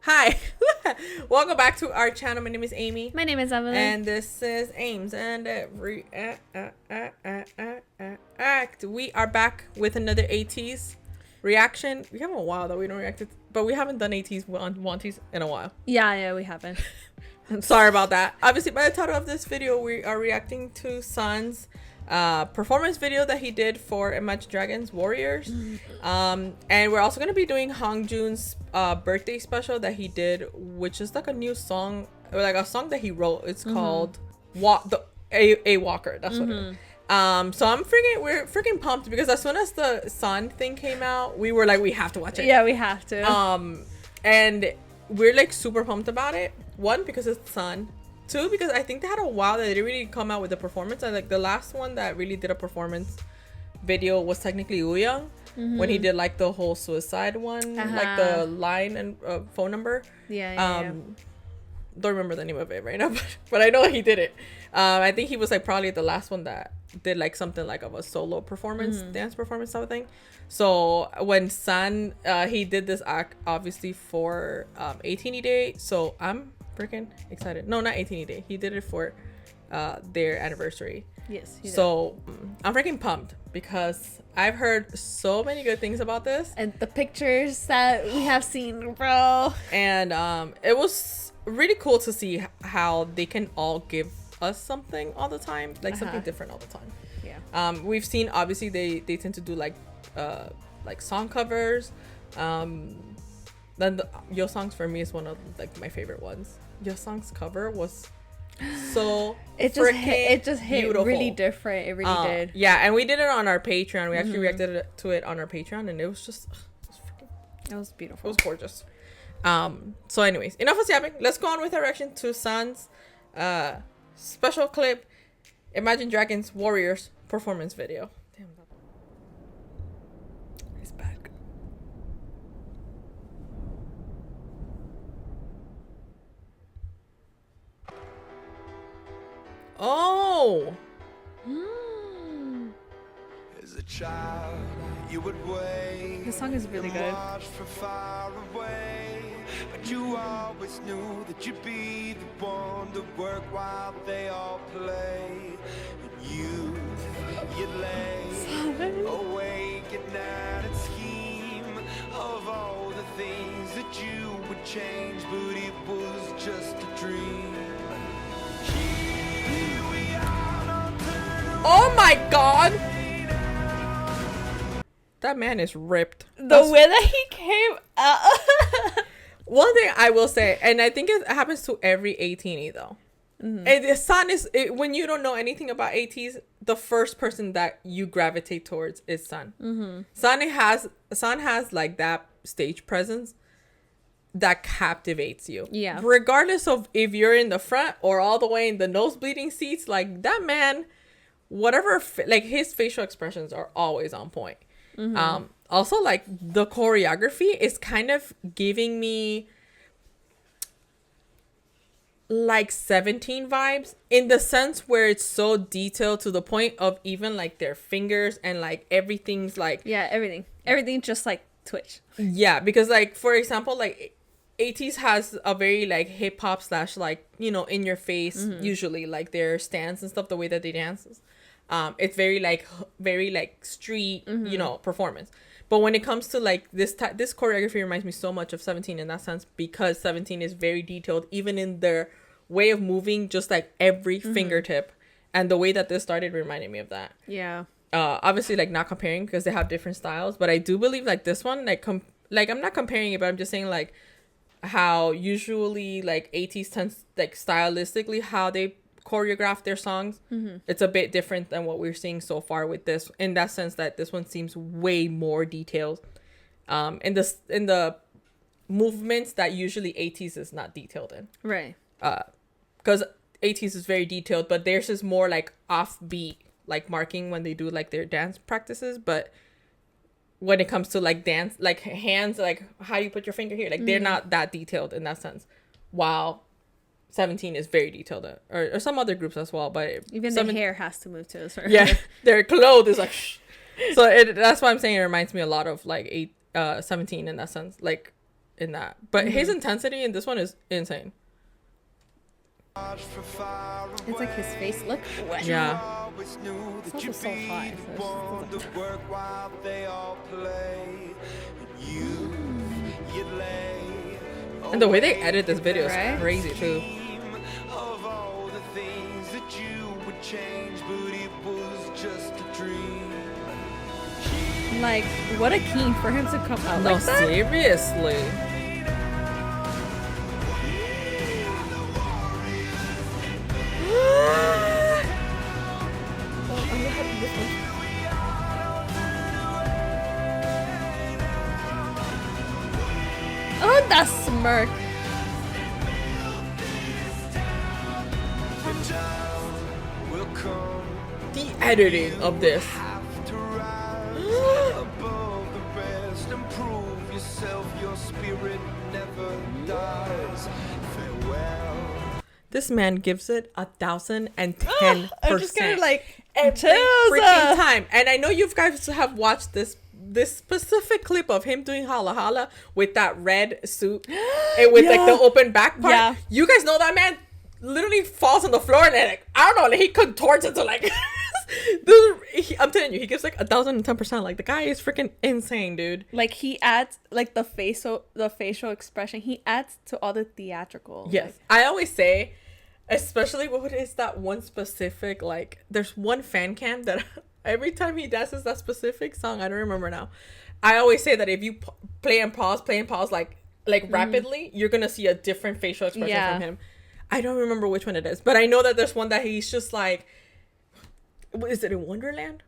Hi, welcome back to our channel. My name is Amy. My name is Evelyn. And this is AmsEvReact. We are back with another ATEEZ reaction. We have a while that we don't react to, but we haven't done ATEEZ wanties in a while. Yeah, we haven't. Sorry about that. Obviously, by the title of this video, we are reacting to Sun's performance video that he did for Imagine Dragons Warriors. And we're also going to be doing Hongjoong's birthday special that he did, which is like a new song, or like a song that he wrote. It's called A Walker. That's what it is. So we're freaking pumped because as soon as the Sun thing came out, we were like, we have to watch it. Yeah, we have to. And we're like super pumped about it. One, because it's Sun. Two, because I think they had a while that they didn't really come out with a performance. And like the last one that really did a performance video was technically Hongjoong, when he did like the whole suicide one, like the line and phone number. Yeah. Don't remember the name of it right now, but I know he did it. I think he was like probably the last one that did like something like of a solo performance, dance performance type of thing. So when Sun, he did this act obviously for 18 Day. So I'm freaking excited. No, not 18 Day. He did it for their anniversary. Yes. So I'm freaking pumped because I've heard so many good things about this. And the pictures that we have seen, bro. And it was really cool to see how they can all give us something all the time, like something different all the time. Yeah. We've seen obviously they tend to do like song covers. Then the Yo Songs for me is one of like my favorite ones. Yo Songs cover was so it just hit beautiful. really different. It really did. Yeah, and we did it on our Patreon. We actually reacted to it on our Patreon, and it was just It was beautiful. it was gorgeous. So anyways, enough of yapping. Let's go on with our reaction to Sun's special clip, Imagine Dragons Warriors performance video. Damn, it's bad. Oh. As a child, you would wait. This song is really good. Watch from far away, but you always knew that you'd be the one to work while they all play. And you'd lay awake at night and scheme of all the things that you would change, but it was just a dream. Here we are, Oh my god. That man is ripped. The way that he came out. One thing I will say, and I think it happens to every 18 though. And the Sun is, when you don't know anything about ATEEZ, the first person that you gravitate towards is Sun. Sun has like that stage presence that captivates you. Yeah. Regardless of if you're in the front or all the way in the nosebleeding seats, like that man, whatever, like his facial expressions are always on point. Also, like the choreography is kind of giving me like 17 vibes, in the sense where it's so detailed to the point of even like their fingers and like everything's like, Yeah, everything just like twitch. yeah, because like for example, like ATEEZ has a very like hip hop / like, you know, in your face, usually like their stance and stuff, the way that they dance. It's very like street, you know, performance. But when it comes to like this choreography reminds me so much of 17 in that sense, because 17 is very detailed, even in their way of moving, just like every fingertip, and the way that this started reminded me of that. Yeah. Obviously like not comparing because they have different styles, but I do believe like this one, like I'm not comparing it, but I'm just saying like how usually like ATEEZ tends, like stylistically how they choreograph their songs, it's a bit different than what we're seeing so far with this, in that sense that this one seems way more detailed in the movements that usually ATEEZ is not detailed in, Right. because ATEEZ is very detailed, but theirs is more like offbeat, like marking when they do like their dance practices. But when it comes to like dance, like hands, like how you put your finger here, like they're not that detailed in that sense, while 17 is very detailed, or some other groups as well, but Even the hair has to move to a certain. Yeah, their clothes is like so that's why I'm saying it reminds me a lot of like 17 in that sense. Like in that. But his intensity in this one is insane. It's like his face. Look. Yeah. Always knew It's that you'd also so be hot, the so one it's to work while they all play. And you'd lay And the way they edit this video Right? is crazy too. of all the things that you would change, but it was just a dream. Like, what a key for him to come out No, like that. seriously. Oh, that smirk. Will come The editing of this. have to rise above the rest and prove yourself. Your spirit never dies. Farewell. This man gives it 1,010%. I'm just kind of like, every chills, freaking time. And I know you guys have watched this specific clip of him doing hala hala with that red suit and with like the open back part. Yeah. You guys know that man literally falls on the floor and then, like, I don't know, like, he contorts into like I'm telling you, he gives like 1,010%. Like, the guy is freaking insane, dude. like he adds like the facial expression. He adds to all the theatrical. Yes. Like, I always say, especially what is that one specific, like, there's one fan cam that every time he dances that specific song, I don't remember now. I always say that if you play and pause, like rapidly, you're gonna see a different facial expression from him. I don't remember which one it is, but I know that there's one that he's just like, is it in Wonderland?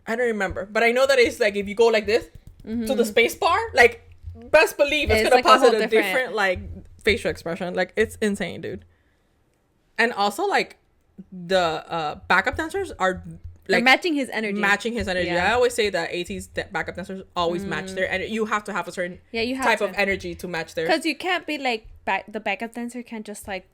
I don't remember, but I know that it's like if you go like this to the space bar, like, best believe it's gonna like a pause whole a different like facial expression. Like, it's insane, dude. And also, like, the backup dancers are they're like matching his energy. Yeah. I always say that ATEEZ backup dancers always match their, and you have to have a certain you have type to. of energy to match their. Because you can't be like the backup dancer can't just like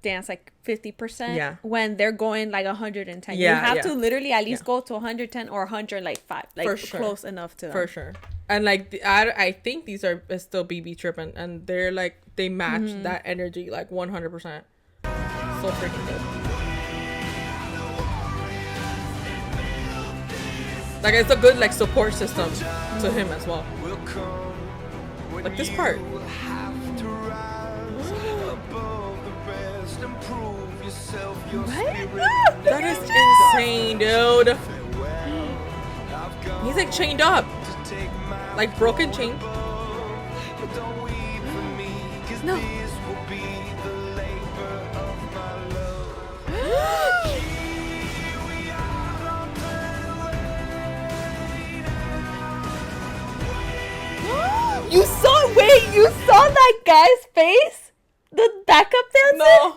dance like 50% when they're going like 110. You have to literally at least go to 110 or 105, like For sure. close enough to them. For sure. And like I think these are still BB tripping, and they're like, they match that energy like 100%. So freaking good. Like, it's a good like support system to him as well. Like this part. What? That is insane, dude. He's like chained up, like broken chain. No. You saw that guy's face? The backup dancer? No.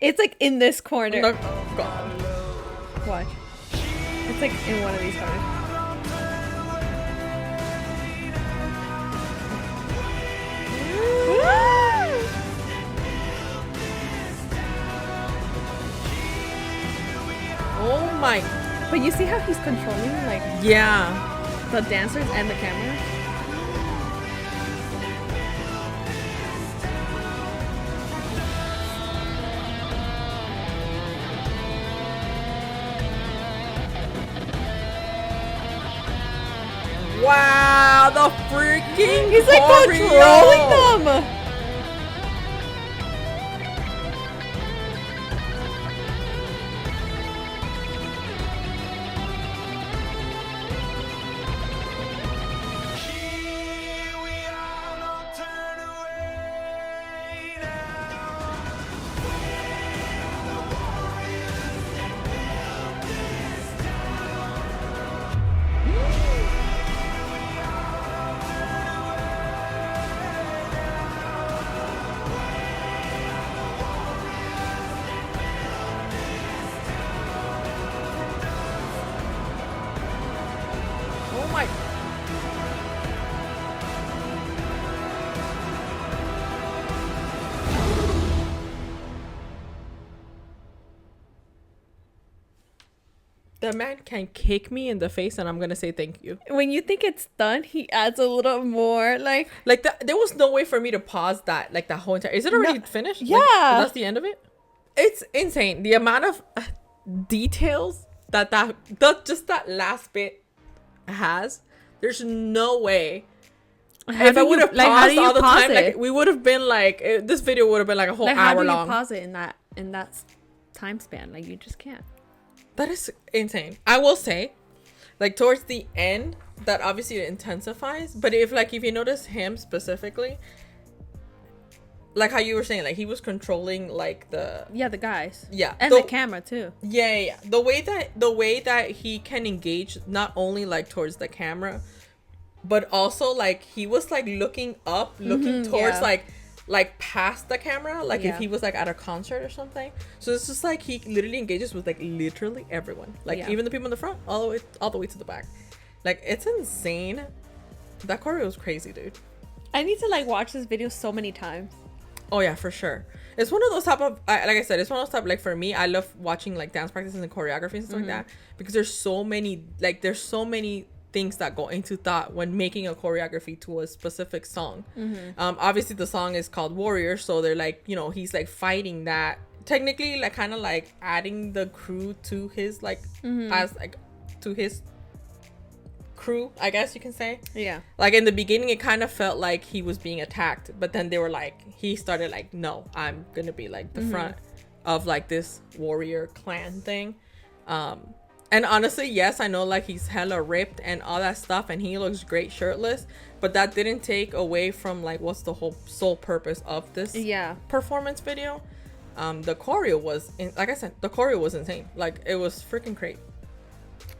It's like in this corner. No. God. Watch. It's like in one of these corners. Oh my. But you see how he's controlling like Yeah. the dancers and the camera? Wow, the freaking He's like controlling them. The man can kick me in the face and I'm gonna say thank you. When you think it's done, he adds a little more, like there was no way for me to pause that, like, that whole entire. Is it already finished? Yeah, like, that's the end of it. It's insane the amount of details that just that last bit has. There's no way. If I would have paused all the time, like, we would have been like, this video would have been like a whole hour long. How do you pause it in that time span? Like, you just can't. That is insane. I will say, like, towards the end, that obviously it intensifies. But if you notice him specifically, like how you were saying, like, he was controlling, like, the guys, and the camera too. Yeah. The way that he can engage not only like towards the camera, but also like he was like looking up, looking towards like past the camera, like if he was like at a concert or something. So it's just like he literally engages with like literally everyone, like even the people in the front, all the way to the back. Like, it's insane. That choreo was crazy, dude. I need to like watch this video so many times. Oh yeah, for sure. It's one of those type of, like I said, it's one of those type, like, for me, I love watching like dance practices and choreography and stuff like that, because there's so many things that go into thought when making a choreography to a specific song. Obviously the song is called Warrior, so they're like, you know, he's like fighting that, technically, like, kind of like adding the crew to his like as like to his crew, I guess you can say. Yeah, like in the beginning it kind of felt like he was being attacked, but then they were like, he started like, no, I'm gonna be like the front of like this warrior clan thing. And honestly, yes, I know like he's hella ripped and all that stuff, and he looks great shirtless, but that didn't take away from like what's the whole sole purpose of this performance video. The choreo was, like I said, the choreo was insane. Like, it was freaking great.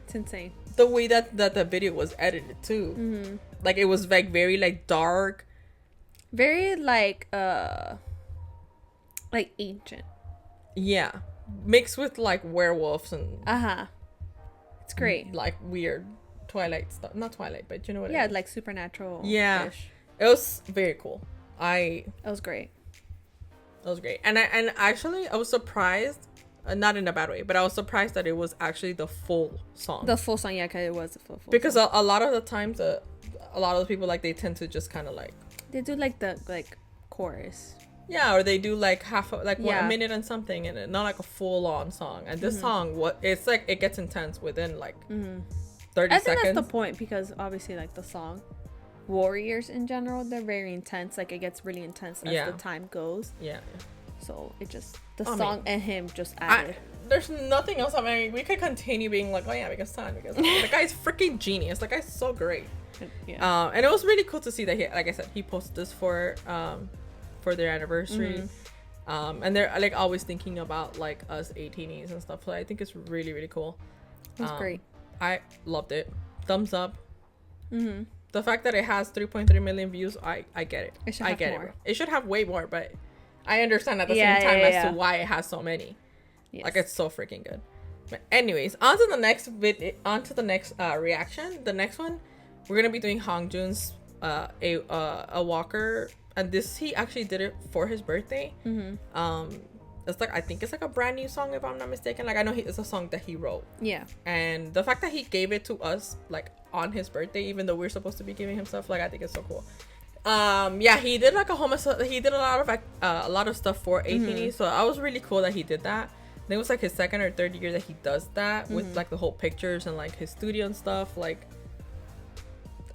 It's insane. The way that the video was edited too. Like, it was like very like dark, very like ancient. Yeah, mixed with like werewolves and it's great, like weird Twilight stuff. Not Twilight, but you know what? Yeah, like supernatural. Yeah, it was very cool. It was great. It was great, and actually I was surprised, not in a bad way, but I was surprised that it was actually the full song. The full song, yeah, because it was a full because song. A lot of the times, a lot of the people, like, they tend to just kind of like, they do like the chorus. Yeah, or they do like a minute and something, and not like a full on song. And this song, it's like it gets intense within like 30 seconds. I think that's the point, because obviously like the song Warriors in general, they're very intense. Like, it gets really intense as the time goes. Yeah. So it just song and him just added. There's nothing else. I mean, we could continue being like, oh yeah, because the guy's freaking genius. The guy's so great. Yeah. And it was really cool to see that he, like I said, he posted this for their anniversary. And they're like always thinking about like us ATEEZ and stuff. So I think it's really, really cool. It's great. I loved it. Thumbs up. The fact that it has 3.3 million views, I get it. It should have more. It. It should have way more, but I understand at the same time as to why it has so many. Yes. Like, it's so freaking good. But anyways, on to the next reaction. The next one, we're gonna be doing Hongjoong's a walker, and this, he actually did it for his birthday. It's like, I think it's like a brand new song, if I'm not mistaken. Like, I know it's a song that he wrote. Yeah. And the fact that he gave it to us like on his birthday, even though we're supposed to be giving him stuff, like, I think it's so cool. Yeah, he did like he did a lot of stuff for ATEEZ, so I was really cool that he did that. I think it was like his second or third year that he does that with like the whole pictures and like his studio and stuff, like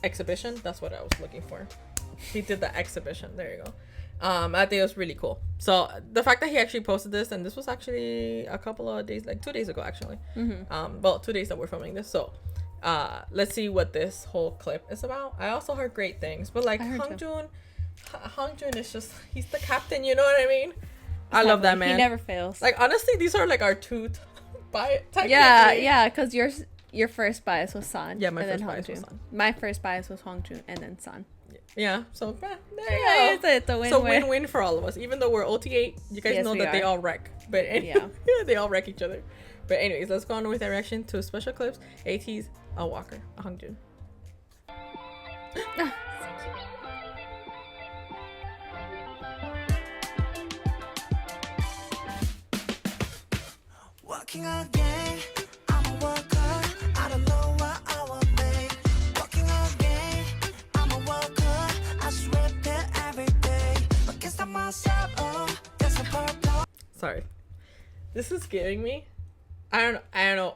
exhibition. That's what I was looking for. He did the exhibition. There you go. I think it was really cool. So the fact that he actually posted this, and this was actually a couple of days, like 2 days ago actually. Well, 2 days that we're filming this. So let's see what this whole clip is about. I also heard great things, but like Hongjoong is just, he's the captain, you know what I mean? I love that man. He never fails. Like, honestly, these are like our two bias. Yeah, because your first bias was San. Yeah, my first bias was San. My first bias was Hongjoong, and then San. Yeah, so there you go. It's a win-win. So win-win for all of us. Even though we're OT8, you guys know that they all wreck. But they all wreck each other. But anyways, let's go on with our reaction to special clips. ATEEZ, a walker, a Hongjoong. Walking again, I'm a walker. sorry. This is giving me, I don't know.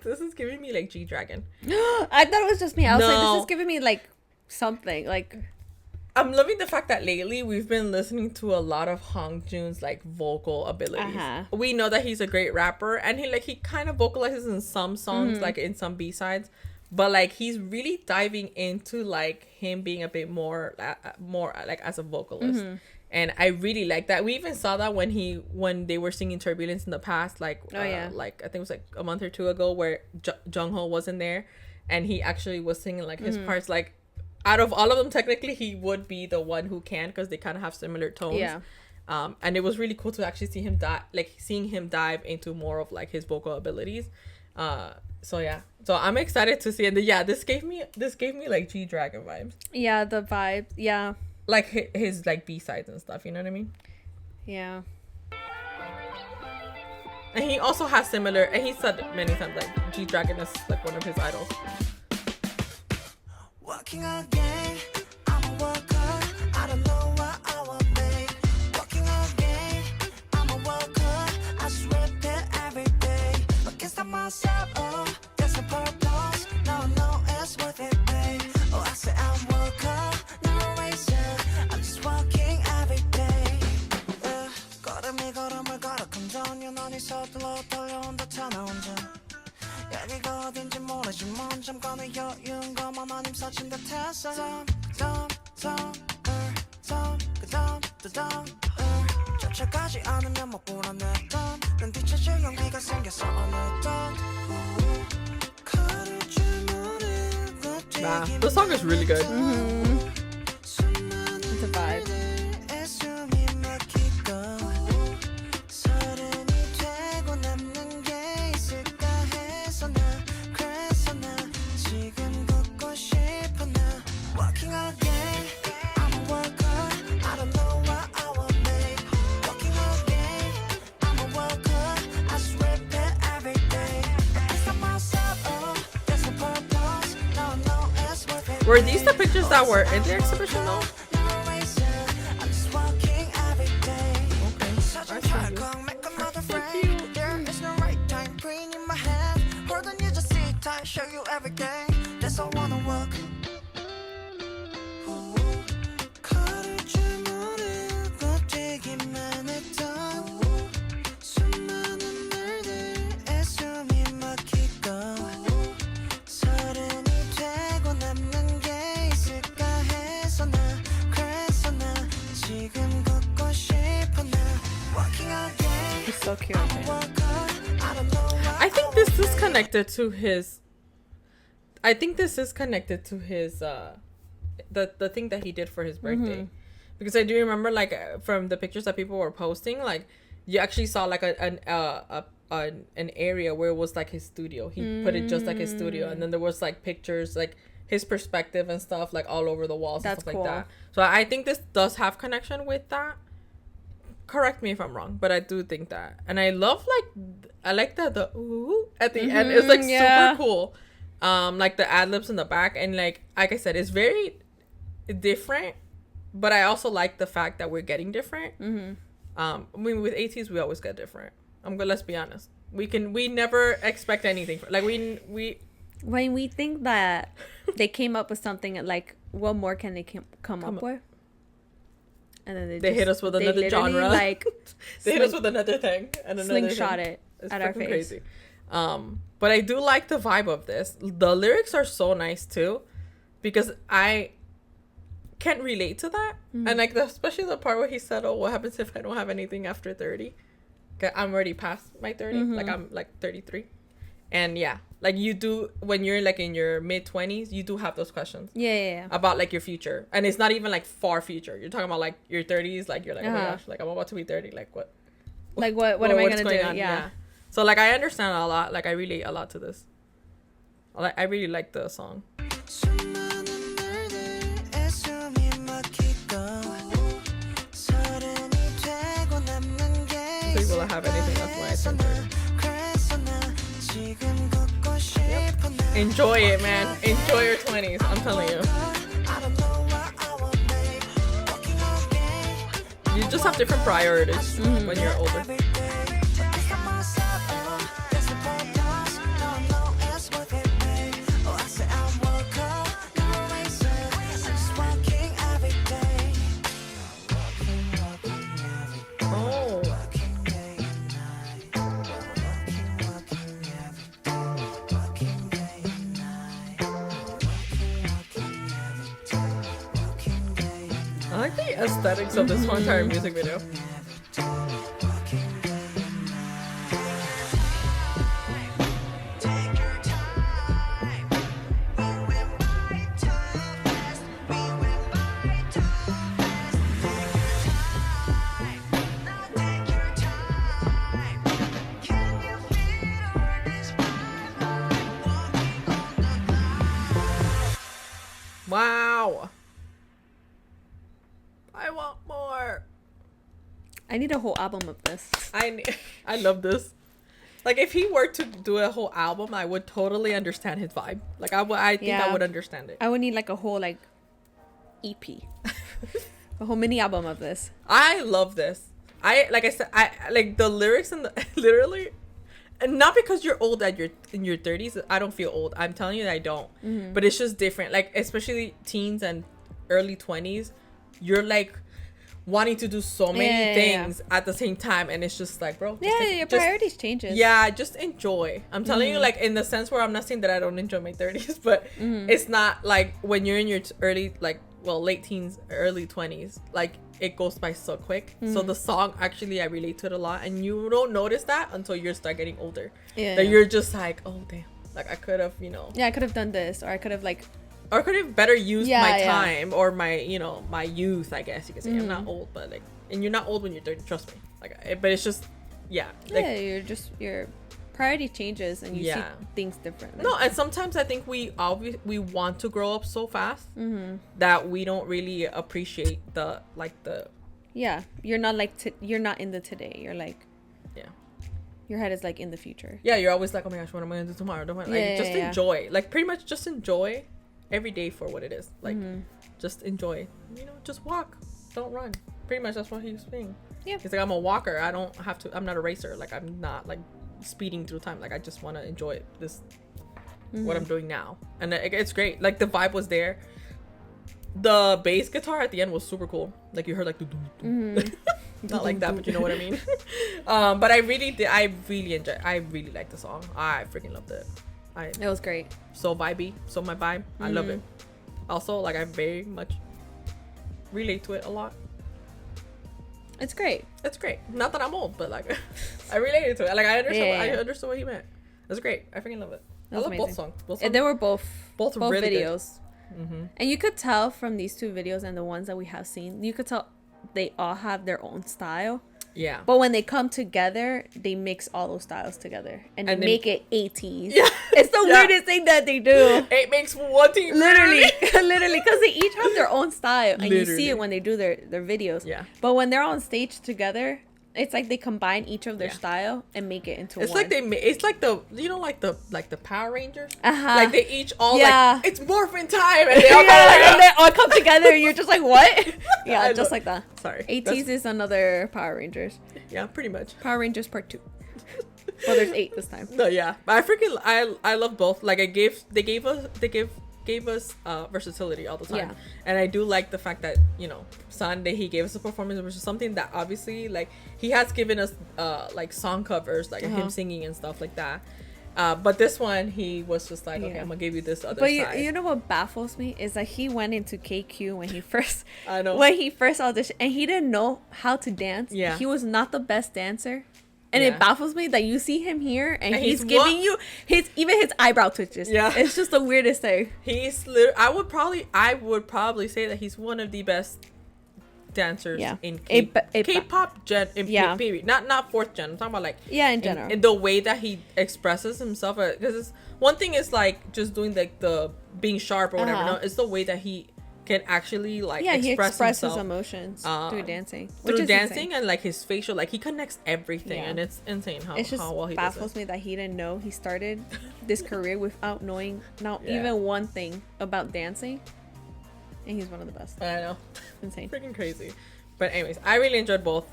This is giving me like G-Dragon. I thought it was just me. I was like, this is giving me like something. Like, I'm loving the fact that lately we've been listening to a lot of Hongjoong's like vocal abilities. We know that he's a great rapper, and he kind of vocalizes in some songs, like in some B-sides, but like he's really diving into like him being a bit more like as a vocalist. And I really like that. We even saw that when they were singing Turbulence in the past, like like I think it was like a month or two ago, where Jungho wasn't there, and he actually was singing like his parts. Like out of all of them, technically he would be the one who can, because they kind of have similar tones. Yeah. And it was really cool to actually see him seeing him dive into more of like his vocal abilities. So yeah, so I'm excited to see it. And this gave me like G-Dragon vibes. Yeah, the vibes. Yeah. Like his like B-sides and stuff, you know what I mean? Yeah. And he also has similar, and he said many times like G-Dragon is like one of his idols. Working again, I'm a worker. I don't know what I will make. Working again, I'm a worker. I just repeat every day. But can't stop myself, oh, there's a purpose. Now I know it's worth it, babe. Oh, I say I'm a worker. I'm just walking every day. 걸음을 걸어 금전이 너니 서둘러 떨려온다 차나 혼자. 여기가 어딘지 모르지만 잠깐의 여유인 것만 아님 서친 듯했어. 쫓아가지 않으면 못 불어냈던 난 뒤처질 용기가 생겼어 어느덧. Nah, the song is really good. It's a vibe. Were these the pictures that were in the exhibition though? Show you everything. That's all I wanna work. It's so cute. I think this is connected to his. I think this is connected to his the thing that he did for his birthday, because I do remember like from the pictures that people were posting, like you actually saw like an area where it was like his studio. He put it just like his studio, and then there was like pictures like his perspective and stuff like all over the walls. That's and stuff cool. Like that. So I think this does have connection with that. Correct me if I'm wrong, but I do think that, and I love I like the ooh at the end. It's like super cool. Like the ad-libs in the back, and like I said, it's very different, but I also like the fact that we're getting different. I mean, with ATEEZ we always get different. Let's be honest, we never expect anything like we when we think that they came up with something, like what more can they come up with, and then they hit us with another genre, like they hit us with another thing and another slingshot thing. It it's at our face. Crazy. But I do like the vibe of this. The lyrics are so nice too, because I can't relate to that. And like especially the part where he said, "Oh, what happens if I don't have anything after 30?" I'm already past my 30. Like I'm like 33. And yeah, like you do when you're like in your mid-20s, you do have those questions. Yeah. About like your future. And it's not even like far future. You're talking about like your 30s, like you're like, oh my gosh, like I'm about to be 30. Like what? Like what am I gonna do? Yeah. So like I understand a lot. Like I relate a lot to this. I really like the song. So you will have anything, that's why I sent her. Yep. Enjoy it, man. Enjoy your 20s. I'm telling you. You You just have different priorities when you're older. I like the aesthetics of this whole entire music video. Wow. I want more. I need a whole album of this. I love this. Like, if he were to do a whole album, I would totally understand his vibe. Like, I think I would understand it. I would need like a whole like EP, a whole mini album of this. I love this. Like I said, I like the lyrics and literally, and not because you're old in your 30s. I don't feel old. I'm telling you that I don't. Mm-hmm. But it's just different. Like, especially teens and early 20s, you're like wanting to do so many things at the same time, and it's just like, bro, your priorities changes. Yeah, just enjoy. I'm telling you, like, in the sense where I'm not saying that I don't enjoy my 30s, but it's not like when you're in your late teens, early 20s, like, it goes by so quick. So the song, actually, I relate to it a lot, and you don't notice that until you start getting older. That you're just like, oh damn, like, I could have, I could have done this, or I could have better used my time or my youth, I guess you could say. I'm not old, but like, and you're not old when you're 30, trust me. Like, but it's just, your priority changes and you see things differently. No, and sometimes I think we want to grow up so fast that we don't really appreciate you're not you're not in the today. You're like, your head is like in the future. Yeah, you're always like, oh my gosh, what am I gonna do tomorrow? Enjoy, like, pretty much just enjoy every day for what it is. Like, just enjoy, just walk, don't run. Pretty much that's what he was saying. He's like, I'm a walker, I'm not a racer. Like, I'm not like speeding through time. Like, I just want to enjoy this what I'm doing now, and it's great. Like, the vibe was there. The bass guitar at the end was super cool. Like, you heard like not like that, but you know what I mean. But I really liked the song. I freaking loved it. It was great. So vibey, so my vibe. I love it. Also, like, I very much relate to it a lot. It's great. Not that I'm old, but like, I related to it. Like, I understood what he meant. It's great. I freaking love it. I love both songs. And they were both really videos. And you could tell from these two videos and the ones that we have seen, you could tell they all have their own style. Yeah. But when they come together, they mix all those styles together and they make it ATEEZ. Yeah. It's the weirdest thing that they do. It makes one team. Literally, because they each have their own style, and you see it when they do their videos. Yeah. But when they're on stage together, it's like they combine each of their style and make it into one. It's like the Power Rangers. Like, they each all like, it's morphin' time, and they all and they all come together, and you're just like, what? Yeah, just like that. Sorry. ATEEZ is another Power Rangers. Yeah, pretty much. Power Rangers Part 2. Well, there's 8 this time. No, yeah, but I love both. Like, they gave us versatility all the time. And I do like the fact that Sunday he gave us a performance, which is something that obviously, like, he has given us like song covers, like him singing and stuff like that, but this one he was just like, okay, I'm gonna give you this other side. But you know what baffles me is that he went into KQ when he first auditioned, and he didn't know how to dance. He was not the best dancer. And it baffles me that you see him here and he's giving you his eyebrow twitches. Yeah, it's just the weirdest thing. I would probably say that he's one of the best dancers in K-pop gen. Period. Not fourth gen. I'm talking about like in general. In the way that he expresses himself, because one thing is like just doing like the being sharp or whatever. No, it's the way that he can actually like express his emotions through dancing, and like his facial, like he connects everything, and it's insane how well he baffles me that he didn't know he started this career without knowing even one thing about dancing, and he's one of the best. I know, insane, freaking crazy. But anyways, I really enjoyed both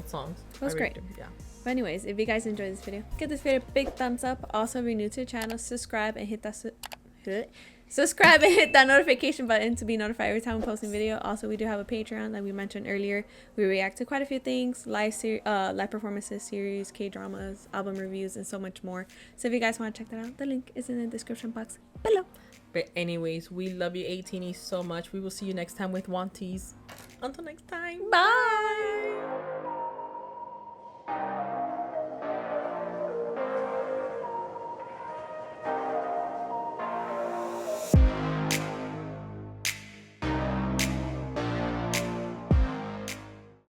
songs. That was great. Yeah. But anyways, if you guys enjoyed this video, give this video a big thumbs up. Also, if you're new to the channel, subscribe and hit that notification button to be notified every time we post a video. Also, we do have a Patreon, like we mentioned earlier. We react to quite a few things, live performances, series, K-dramas, album reviews, and so much more. So if you guys want to check that out, the link is in the description box below. But anyways, we love you ATEEZ so much. We will see you next time with ATEEZ. Until next time, bye.